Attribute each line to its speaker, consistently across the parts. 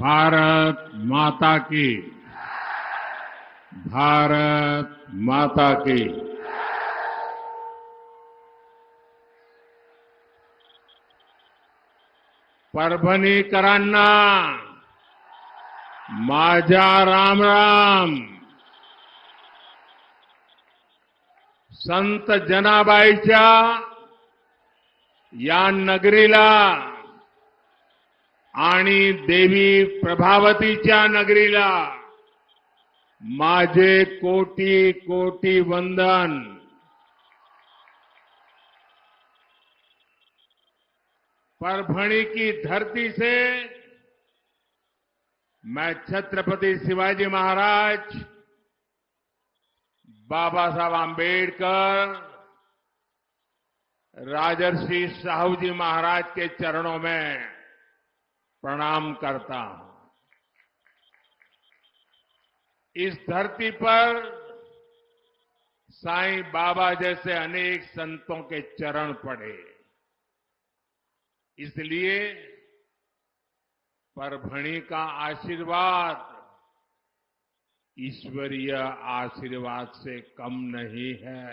Speaker 1: भारत माता की, भारत माता की। परभणीकरांना माझा राम राम. संत जनाबाईच्या या नगरीला आणि देवी प्रभावतीच्या नगरीला माझे कोटी कोटी वंदन. परभणी की धरती से मैं छत्रपति शिवाजी महाराज, बाबा साहब आंबेडकर, राजर्षि साहू जी महाराज के चरणों में प्रणाम करता हूं. इस धरती पर साईं बाबा जैसे अनेक संतों के चरण पड़े, इसलिए परभणी का आशीर्वाद ईश्वरीय आशीर्वाद से कम नहीं है.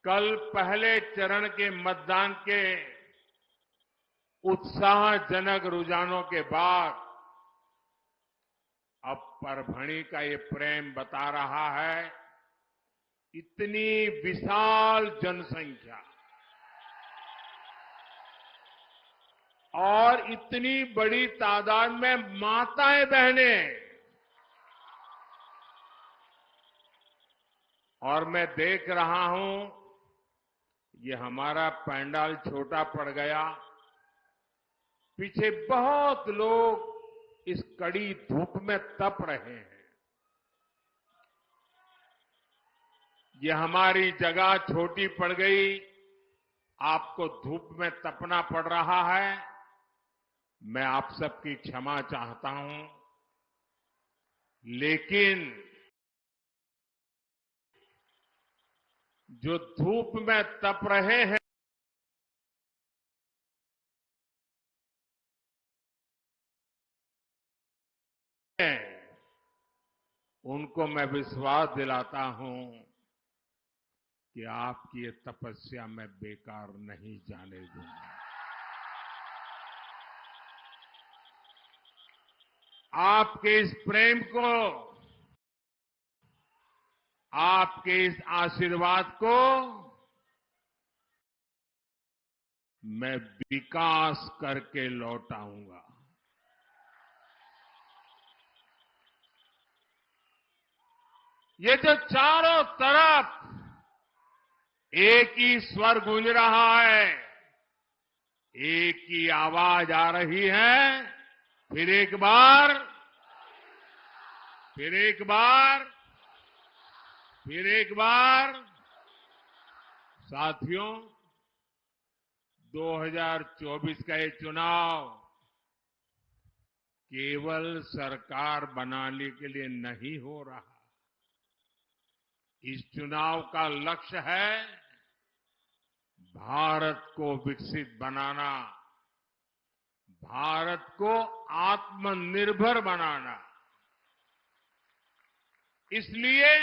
Speaker 1: कल पहले चरण के मतदान के उत्साहजनक रुझानों के बाद अब परभणी का ये प्रेम बता रहा है, इतनी विशाल जनसंख्या और इतनी बड़ी तादाद में माताएं बहनें, और मैं देख रहा हूं ये हमारा पंडाल छोटा पड़ गया. पीछे बहुत लोग इस कड़ी धूप में तप रहे हैं. ये हमारी जगह छोटी पड़ गई, आपको धूप में तपना पड़ रहा है. मैं आप सबकी क्षमा चाहता हूं, लेकिन जो धूप में तप रहे हैं उनको मैं विश्वास दिलाता हूं कि आपकी ये तपस्या मैं बेकार नहीं जाने दूंगा. आपके इस प्रेम को, आपके इस आशीर्वाद को मैं विकास करके लौटाऊंगा. ये जो चारों तरफ एक ही स्वर गूंज रहा है, एक ही आवाज आ रही है, फिर एक बार, फिर एक बार, फिर एक बार. साथियों, 2024 का ये चुनाव केवल सरकार बनाने के लिए नहीं हो रहा. इस चुनाव का लक्ष्य है भारत को विकसित बनाना, भारत को आत्मनिर्भर बनाना. इसलिए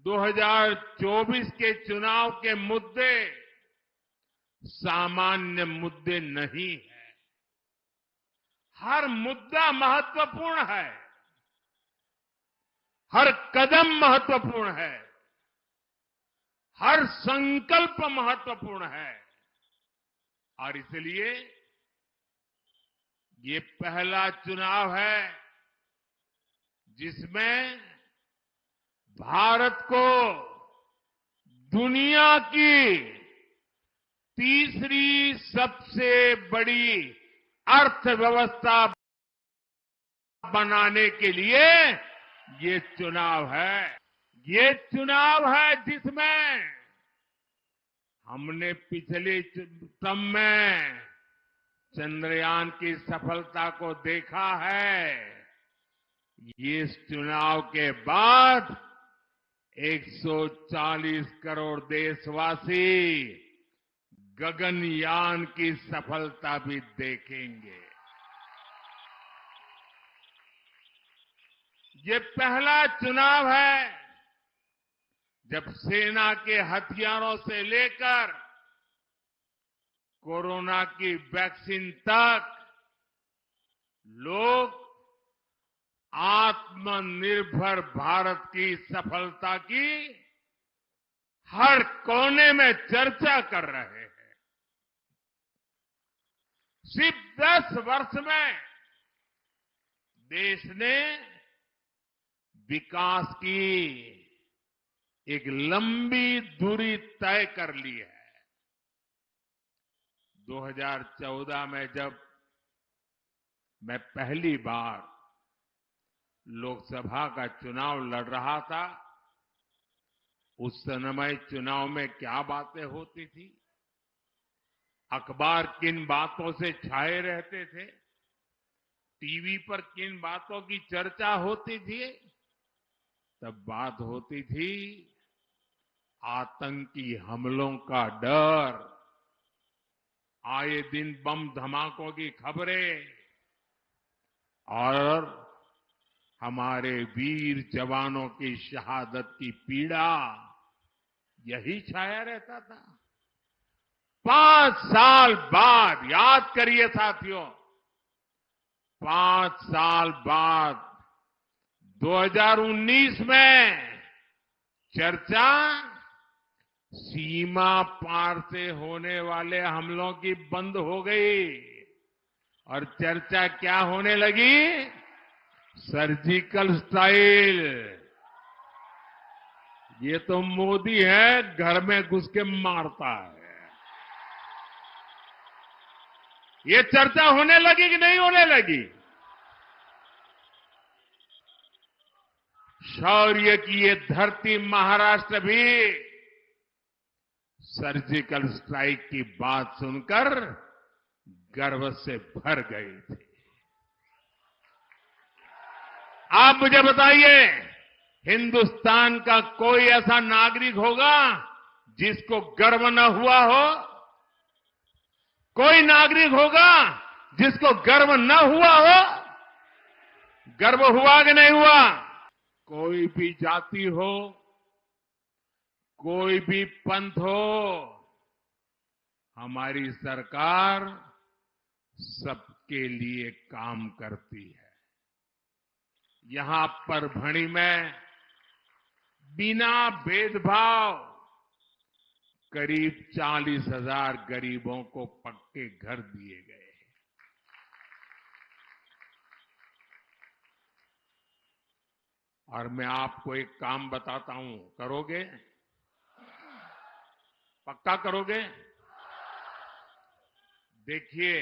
Speaker 1: 2024 के चुनाव के मुद्दे सामान्य मुद्दे नहीं है. हर मुद्दा महत्वपूर्ण है, हर कदम महत्वपूर्ण है, हर संकल्प महत्वपूर्ण है. और इसलिए ये पहला चुनाव है जिसमें भारत को दुनिया की तीसरी सबसे बड़ी अर्थव्यवस्था बनाने के लिए ये चुनाव है. ये चुनाव है जिसमें हमने पिछले टर्म में चंद्रयान की सफलता को देखा है. ये इस चुनाव के बाद 140 करोड़ देशवासी गगनयान की सफलता भी देखेंगे। ये पहला चुनाव है जब सेना के हथियारों से लेकर कोरोना की वैक्सीन तक लोग आत्मनिर्भर भारत की सफलता की हर कोने में चर्चा कर रहे हैं। सिर्फ 10 वर्ष में देश ने विकास की एक लंबी दूरी तय कर ली है। 2014 में जब मैं पहली बार लोकसभा का चुनाव लड़ रहा था, उस समय चुनाव में क्या बातें होती थी, अखबार किन बातों से छाए रहते थे, टीवी पर किन बातों की चर्चा होती थी, तब बात होती थी आतंकी हमलों का डर, आए दिन बम धमाकों की खबरें और हमारे वीर जवानों की शहादत की पीड़ा, यही छाया रहता था। 5 साल बाद, याद करिए साथियों, 5 साल बाद 2019 में चर्चा सीमा पार से होने वाले हमलों की बंद हो गई और चर्चा क्या होने लगी? Surgical strike. ये तो मोदी है, घर में घुस के मारता है। ये चर्चा होने लगी कि नहीं होने लगी? शौर्य की ये धरती महाराष्ट्र भी सर्जिकल स्ट्राइक की बात सुनकर गर्व से भर गई थी। आप मुझे बताइए, हिंदुस्तान का कोई ऐसा नागरिक होगा जिसको गर्व न हुआ हो? कोई नागरिक होगा जिसको गर्व न हुआ हो? गर्व हुआ कि नहीं हुआ? कोई भी जाति हो, कोई भी पंथ हो, हमारी सरकार सबके लिए काम करती है। यहां परभणी में बिना भेदभाव करीब 40,000 गरीबों को पक्के घर दिए गए। और मैं आपको एक काम बताता हूं, करोगे? पक्का करोगे? देखिए,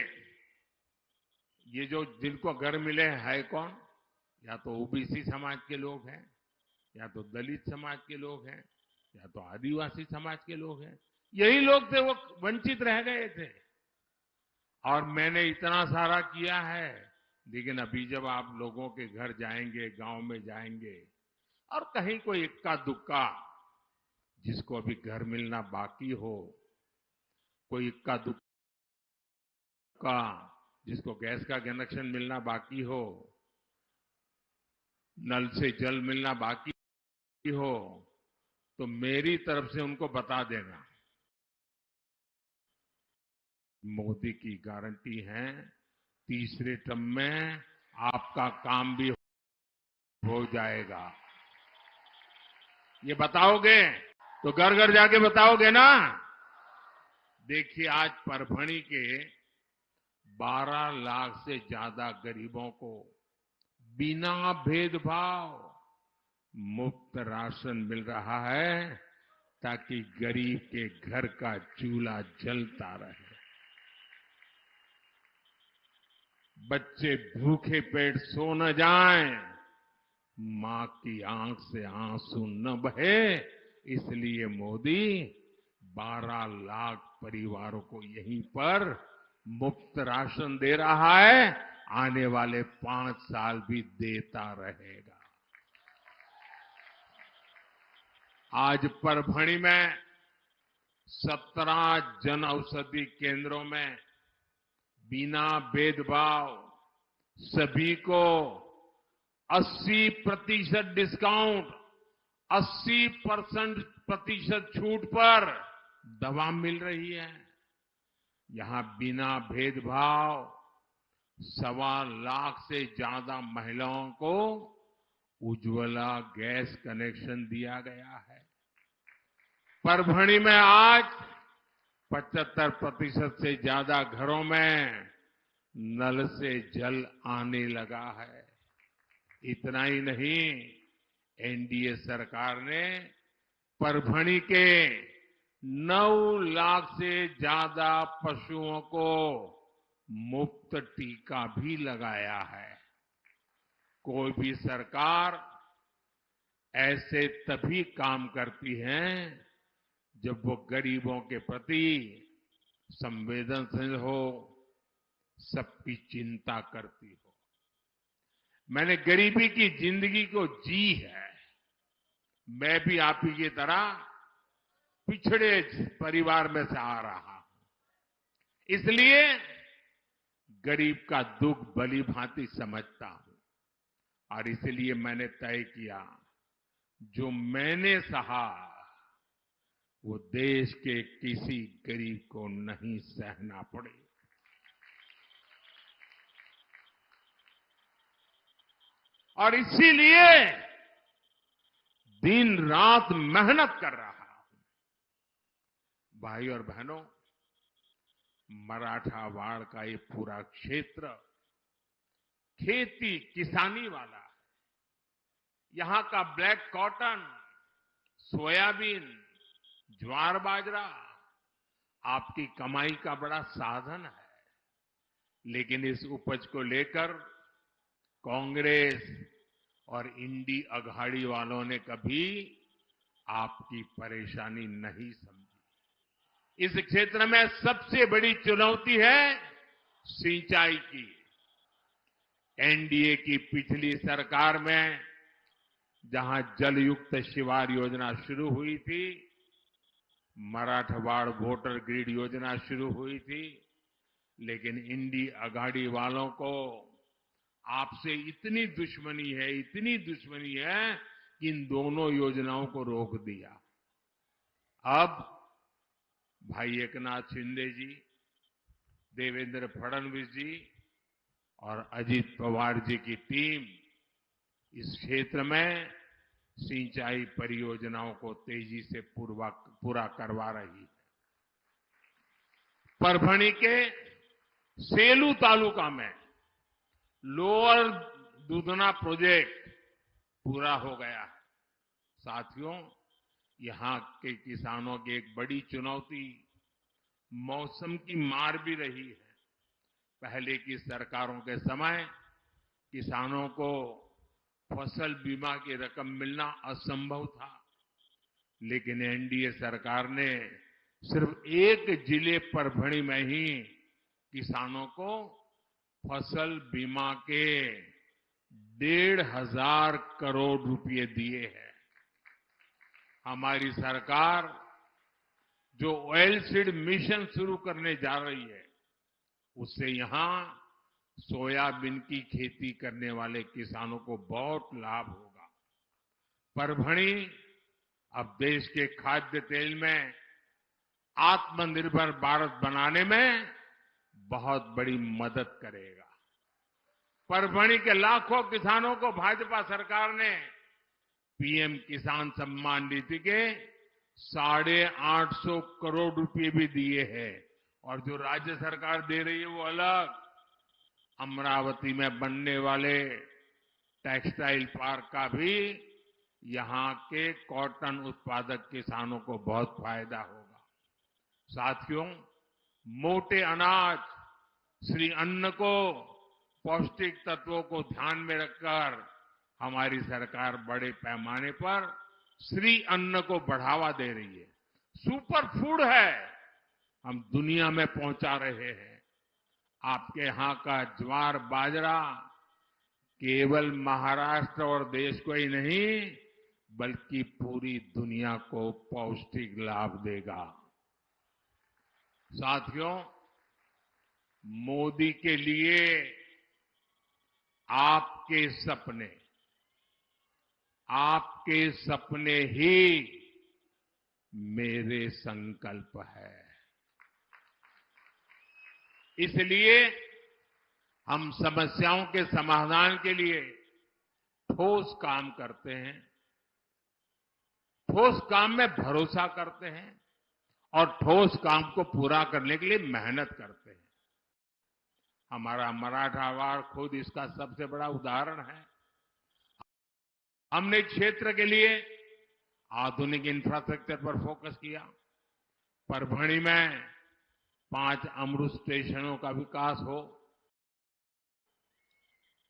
Speaker 1: ये जो जिनको घर मिले है कौन? या तो ओबीसी समाज के लोग हैं, या तो दलित समाज के लोग हैं, या तो आदिवासी समाज के लोग हैं। यही लोग थे, वो वंचित रह गए थे। और मैंने इतना सारा किया है, लेकिन अभी जब आप लोगों के घर जाएंगे, गांव में जाएंगे, और कहीं कोई इक्का दुक्का जिसको अभी घर मिलना बाकी हो, कोई इक्का दुक्का जिसको गैस का कनेक्शन मिलना बाकी हो, नल से जल मिलना बाकी हो, तो मेरी तरफ से उनको बता देना, मोदी की गारंटी है, तीसरे टर्म में आपका काम भी हो जाएगा। ये बताओगे तो घर घर जाके बताओगे ना? देखिए, आज परभणी के 12 लाख से ज्यादा गरीबों को बिना भेदभाव मुफ्त राशन मिल रहा है, ताकि गरीब के घर का चूल्हा जलता रहे, बच्चे भूखे पेट सो न जाएं, मां की आंख से आंसू न बहे। इसलिए मोदी 12 लाख परिवारों को यहीं पर मुफ्त राशन दे रहा है, आने वाले 5 साल भी देता रहेगा। आज परभणी में 17 जन औषधि केंद्रों में बिना भेदभाव सभी को 80% डिस्काउंट, 80% छूट पर दवा मिल रही है। यहां बिना भेदभाव 1.25 लाख से ज्यादा महिलाओं को उज्ज्वला गैस कनेक्शन दिया गया है। परभणी में आज 75% से ज्यादा घरों में नल से जल आने लगा है। इतना ही नहीं, एनडीए सरकार ने परभणी के 9 लाख से ज्यादा पशुओं को मुफ्त टीका भी लगाया है। कोई भी सरकार ऐसे तभी काम करती है जब वो गरीबों के प्रति संवेदनशील हो, सबकी चिंता करती हो। मैंने गरीबी की जिंदगी को जी है। मैं भी आप ही की तरह पिछड़े परिवार में से आ रहा हूं, इसलिए गरीब का दुख भली भांति समझता हूं। और इसलिए मैंने तय किया, जो मैंने सहा वो देश के किसी गरीब को नहीं सहना पड़े। और इसीलिए दिन रात मेहनत कर रहा हूं। भाई और बहनों, मराठावाड़ का ये पूरा क्षेत्र खेती किसानी वाला है। यहां का ब्लैक कॉटन, सोयाबीन, ज्वार बाजरा आपकी कमाई का बड़ा साधन है। लेकिन इस उपज को लेकर कांग्रेस और इंडी अघाड़ी वालों ने कभी आपकी परेशानी नहीं समझी। इस क्षेत्र में सबसे बड़ी चुनौती है सिंचाई की। एनडीए की पिछली सरकार में जहां जलयुक्त शिवार योजना शुरू हुई थी, मराठवाड़ वोटर ग्रिड योजना शुरू हुई थी, लेकिन इंडी अघाड़ी वालों को आपसे इतनी दुश्मनी है कि इन दोनों योजनाओं को रोक दिया। अब भाई एकनाथ शिंदे जी, देवेंद्र फडणवीस जी और अजित पवार जी की टीम इस क्षेत्र में सिंचाई परियोजनाओं को तेजी से पूरा करवा रही है। परभणी के सेलू तालुका में लोअर दूधना प्रोजेक्ट पूरा हो गया है। साथियों, यहां के किसानों की एक बड़ी चुनौती मौसम की मार भी रही है। पहले की सरकारों के समय किसानों को फसल बीमा की रकम मिलना असंभव था, लेकिन एनडीए सरकार ने सिर्फ एक जिले परभणी में ही किसानों को फसल बीमा के 1,500 करोड़ रुपए दिए हैं। हमारी सरकार जो ऑयल सीड मिशन शुरू करने जा रही है, उससे यहां सोयाबीन की खेती करने वाले किसानों को बहुत लाभ होगा। परभणी अब देश के खाद्य तेल में आत्मनिर्भर भारत बनाने में बहुत बड़ी मदद करेगा। परभणी के लाखों किसानों को भाजपा सरकार ने पीएम किसान सम्मान निधि के 850 करोड़ रुपए भी दिए हैं। और जो राज्य सरकार दे रही है वो अलग। अमरावती में बनने वाले टेक्सटाइल पार्क का भी यहां के कॉटन उत्पादक किसानों को बहुत फायदा होगा। साथियों, मोटे अनाज श्री अन्न को पौष्टिक तत्वों को ध्यान में रखकर हमारी सरकार बड़े पैमाने पर श्री अन्न को बढ़ावा दे रही है। सुपर फूड है, हम दुनिया में पहुंचा रहे हैं। आपके यहां का ज्वार बाजरा केवल महाराष्ट्र और देश को ही नहीं, बल्कि पूरी दुनिया को पौष्टिक लाभ देगा। साथियों, मोदी के लिए आपके सपने ही मेरे संकल्प है। इसलिए हम समस्याओं के समाधान के लिए ठोस काम करते हैं, ठोस काम में भरोसा करते हैं और ठोस काम को पूरा करने के लिए मेहनत करते हैं। हमारा मराठवाड़ खुद इसका सबसे बड़ा उदाहरण है। हमने क्षेत्र के लिए आधुनिक इंफ्रास्ट्रक्चर पर फोकस किया। परभणी में 5 अमृत स्टेशनों का विकास हो,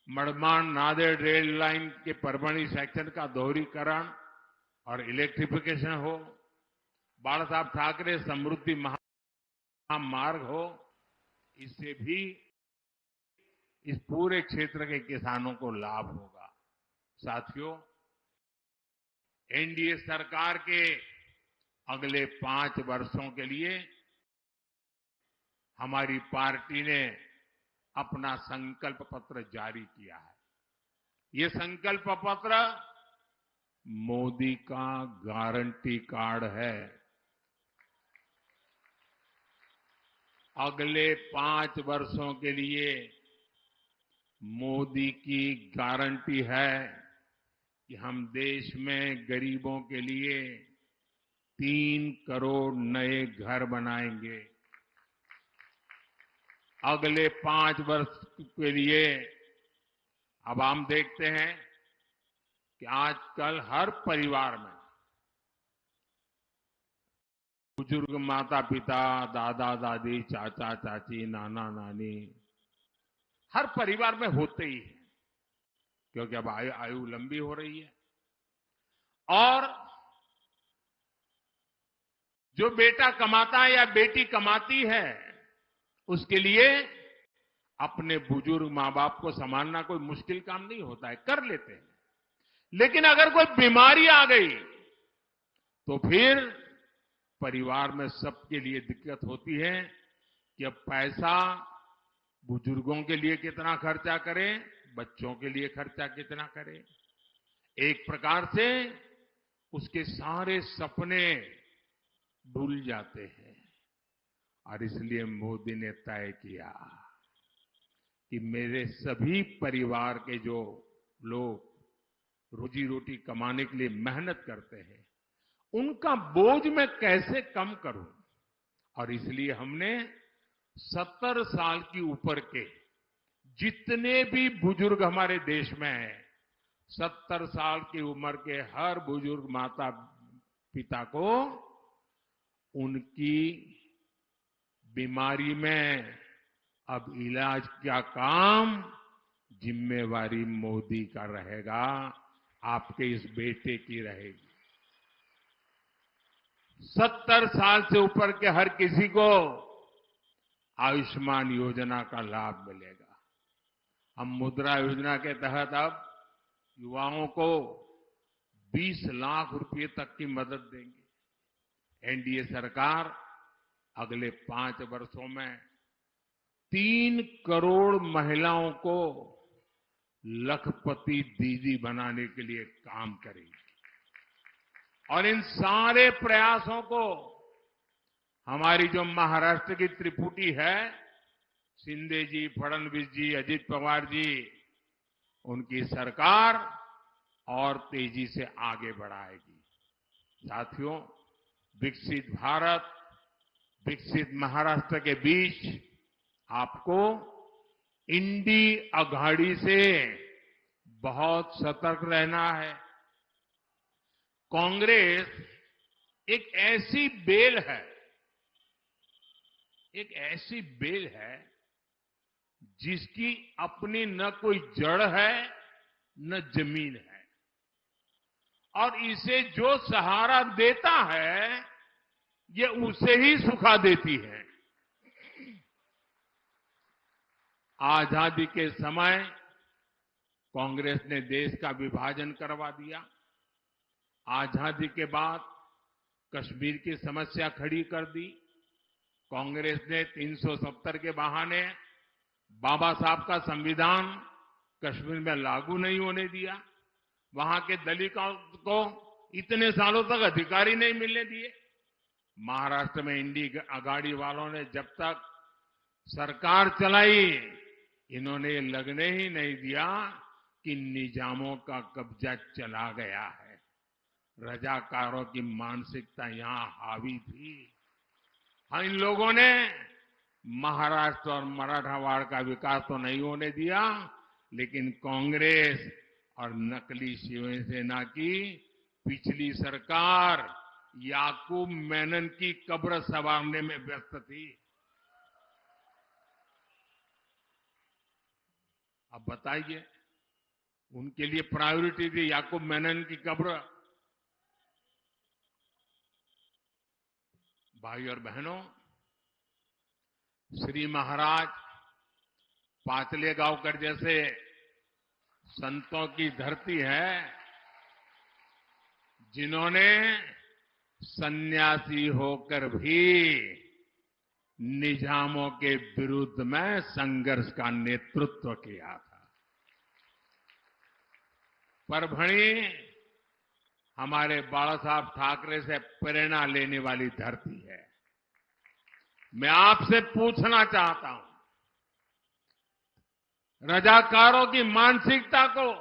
Speaker 1: मड़माण नांदेड़ रेल लाइन के परभणी सेक्शन का दोहरीकरण और इलेक्ट्रिफिकेशन हो, बाला साहब ठाकरे समृद्धि महामार्ग हो, इससे भी इस पूरे क्षेत्र के किसानों को लाभ होगा। साथियों, एनडीए सरकार के अगले 5 वर्षों के लिए हमारी पार्टी ने अपना संकल्प पत्र जारी किया है। ये संकल्प पत्र मोदी का गारंटी कार्ड है। अगले 5 वर्षों के लिए मोदी की गारंटी है कि हम देश में गरीबों के लिए 3 करोड़ नए घर बनाएंगे। अगले 5 वर्ष के लिए अब हम देखते हैं कि आजकल हर परिवार में बुजुर्ग माता पिता, दादा दादी, चाचा चाची, नाना नानी हर परिवार में होते ही हैं, क्योंकि अब आयु लंबी हो रही है। और जो बेटा कमाता है या बेटी कमाती है, उसके लिए अपने बुजुर्ग मां बाप को संभालना कोई मुश्किल काम नहीं होता है, कर लेते हैं। लेकिन अगर कोई बीमारी आ गई तो फिर परिवार में सबके लिए दिक्कत होती है कि अब पैसा बुजुर्गों के लिए कितना खर्चा करें, बच्चों के लिए खर्चा कितना करें। एक प्रकार से उसके सारे सपने भूल जाते हैं। और इसलिए मोदी ने तय किया कि मेरे सभी परिवार के जो लोग रोजी रोटी कमाने के लिए मेहनत करते हैं, उनका बोझ मैं कैसे कम करूं। और इसलिए हमने 70 साल की ऊपर के जितने भी बुजुर्ग हमारे देश में हैं, 70 साल की उम्र के हर बुजुर्ग माता पिता को उनकी बीमारी में अब इलाज का काम जिम्मेवारी मोदी का रहेगा, आपके इस बेटे की रहेगी। 70 साल से ऊपर के हर किसी को आयुष्मान योजना का लाभ मिलेगा। हम मुद्रा योजना के तहत अब युवाओं को 20 लाख रुपए तक की मदद देंगे। एनडीए सरकार अगले 5 वर्षों में 3 करोड़ महिलाओं को लखपति दीदी बनाने के लिए काम करेगी। और इन सारे प्रयासों को हमारी जो महाराष्ट्र की त्रिपुटी है, शिंदे जी, फडणवीस जी, अजित पवार जी, उनकी सरकार और तेजी से आगे बढ़ाएगी। साथियों, विकसित भारत, विकसित महाराष्ट्र के बीच आपको इंडी अघाड़ी से बहुत सतर्क रहना है। कांग्रेस एक ऐसी बेल है जिसकी अपनी न कोई जड़ है न जमीन है, और इसे जो सहारा देता है ये उसे ही सुखा देती है। आजादी के समय कांग्रेस ने देश का विभाजन करवा दिया। आजादी के बाद कश्मीर की समस्या खड़ी कर दी। कांग्रेस ने 370 के बहाने बाबा साहब का संविधान कश्मीर में लागू नहीं होने दिया। वहां के दलितों को इतने सालों तक अधिकार ही नहीं मिलने दिए। महाराष्ट्र में इंडी अगाड़ी वालों ने जब तक सरकार चलाई, इन्होंने ये लगने ही नहीं दिया कि निजामों का कब्जा चला गया है। रजाकारों की मानसिकता यहां हावी थी। हाँ, इन लोगों ने महाराष्ट्र और मराठवाड़ का विकास तो नहीं होने दिया, लेकिन कांग्रेस और नकली शिवसेना की पिछली सरकार याकूब मेनन की कब्र संवारने में व्यस्त थी। अब बताइए, उनके लिए प्रायोरिटी थी याकूब मेनन की कब्र। भाई और बहनों, श्री महाराज पातले गांवकर जैसे संतों की धरती है, जिन्होंने सन्यासी होकर भी निजामों के विरुद्ध में संघर्ष का नेतृत्व किया था। परभणी हमारे बाला साहब ठाकरे से प्रेरणा लेने वाली धरती है। मैं आपसे पूछना चाहता हूं, रजाकारों की मानसिकता को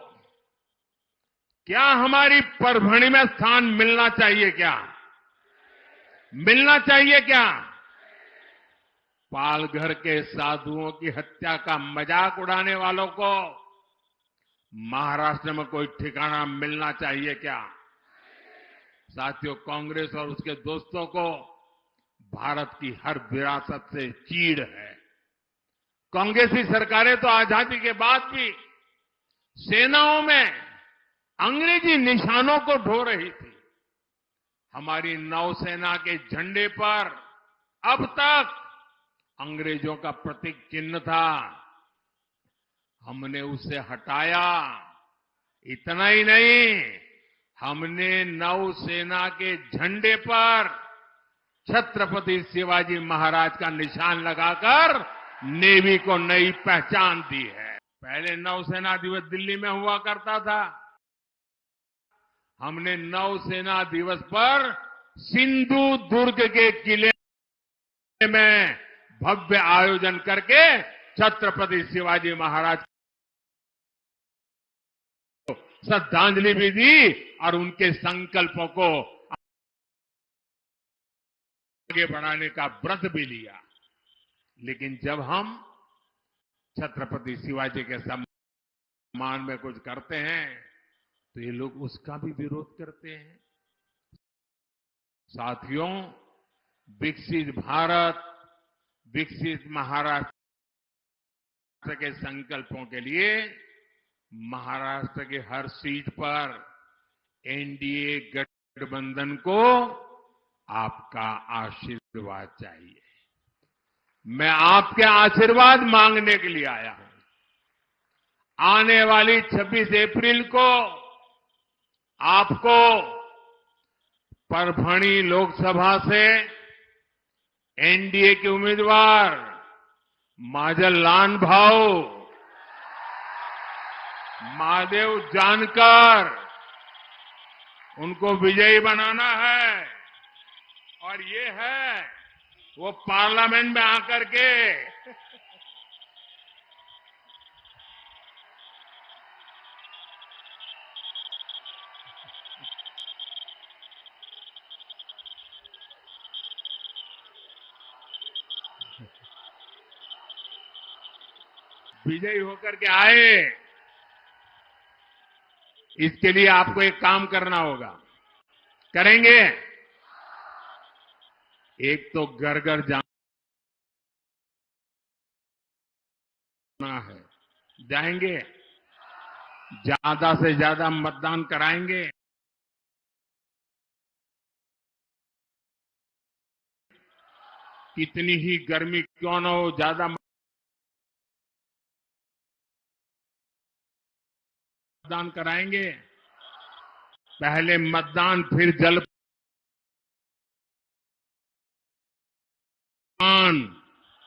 Speaker 1: क्या हमारी परभणी में स्थान मिलना चाहिए? क्या मिलना चाहिए? क्या पालघर के साधुओं की हत्या का मजाक उड़ाने वालों को महाराष्ट्र में कोई ठिकाना मिलना चाहिए? क्या साथियों, कांग्रेस और उसके दोस्तों को भारत की हर विरासत से चीड़ है। कांग्रेसी सरकारें तो आजादी के बाद भी सेनाओं में अंग्रेजी निशानों को ढो रही थी। हमारी नौसेना के झंडे पर अब तक अंग्रेजों का प्रतीक चिन्ह था, हमने उसे हटाया। इतना ही नहीं, हमने नौसेना के झंडे पर छत्रपति शिवाजी महाराज का निशान लगाकर नेवी को नई पहचान दी है। पहले नौसेना दिवस दिल्ली में हुआ करता था, हमने नौसेना दिवस पर सिंधु दुर्ग के किले में भव्य आयोजन करके छत्रपति शिवाजी महाराज को श्रद्धांजलि भी दी और उनके संकल्पों को आगे बढ़ाने का व्रत भी लिया। लेकिन जब हम छत्रपति शिवाजी के सम्मान में कुछ करते हैं तो ये लोग उसका भी विरोध करते हैं। साथियों, विकसित भारत, विकसित महाराष्ट्र के संकल्पों के लिए महाराष्ट्र के हर सीट पर एनडीए गठबंधन को आपका आशीर्वाद चाहिए। मैं आपके आशीर्वाद मांगने के लिए आया हूं। आने वाली 26 अप्रैल को आपको परभणी लोकसभा से एनडीए के उम्मीदवार माजल लानभाऊ, महादेव जानकर, उनको विजयी बनाना है। और ये है वो पार्लियामेंट में आकर के विजयी होकर के आए। इसके लिए आपको एक काम करना होगा। करेंगे? एक तो घर घर जाना है। जाएंगे? ज्यादा से ज्यादा मतदान कराएंगे। कितनी ही गर्मी क्यों न हो, ज्यादा मतदान कराएंगे। पहले मतदान, फिर जल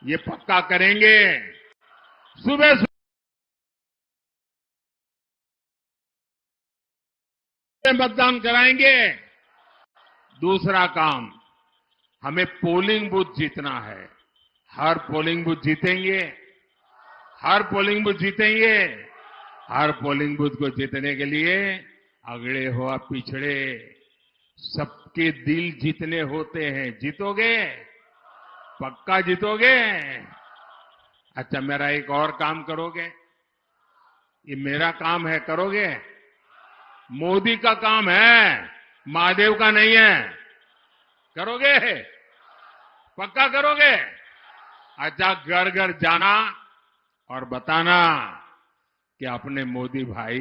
Speaker 1: ये पक्का करेंगे। सुबह सुबह मतदान कराएंगे। दूसरा काम, हमें पोलिंग बूथ जीतना है। हर पोलिंग बूथ जीतेंगे। हर पोलिंग बूथ जीतेंगे। हर पोलिंग बूथ को जीतने के लिए अगड़े हो या पिछड़े सबके दिल जीतने होते हैं। जीतोगे? पक्का जीतोगे? अच्छा, मेरा एक और काम करोगे? ये मेरा काम है, करोगे? मोदी का काम है, महादेव का नहीं है। करोगे? पक्का करोगे? अच्छा, घर घर जाना और बताना कि अपने मोदी भाई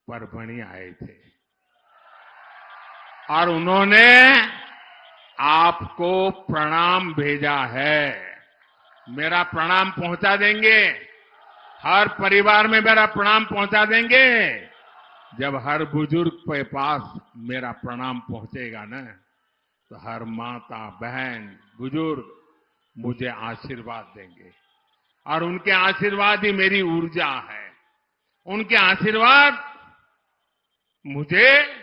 Speaker 1: परभणी आए थे और उन्होंने आपको प्रणाम भेजा है। मेरा प्रणाम पहुंचा देंगे। हर परिवार में मेरा प्रणाम पहुंचा देंगे। जब हर बुजुर्ग के पास मेरा प्रणाम पहुंचेगा ना, तो हर माता, बहन, बुजुर्ग मुझे आशीर्वाद देंगे और उनके आशीर्वाद ही मेरी ऊर्जा है। उनके आशीर्वाद मुझे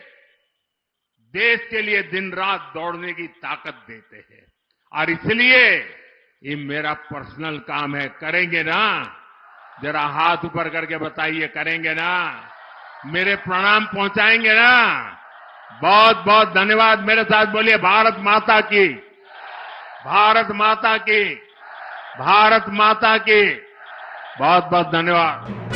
Speaker 1: देश के लिए दिन रात दौड़ने की ताकत देते हैं और इसलिए ये मेरा पर्सनल काम है। करेंगे ना? जरा हाथ ऊपर करके बताइए, करेंगे ना? मेरे प्रणाम पहुंचाएंगे ना? बहुत बहुत धन्यवाद। मेरे साथ बोलिए, भारत माता की, भारत माता की, भारत माता की। बहुत बहुत धन्यवाद।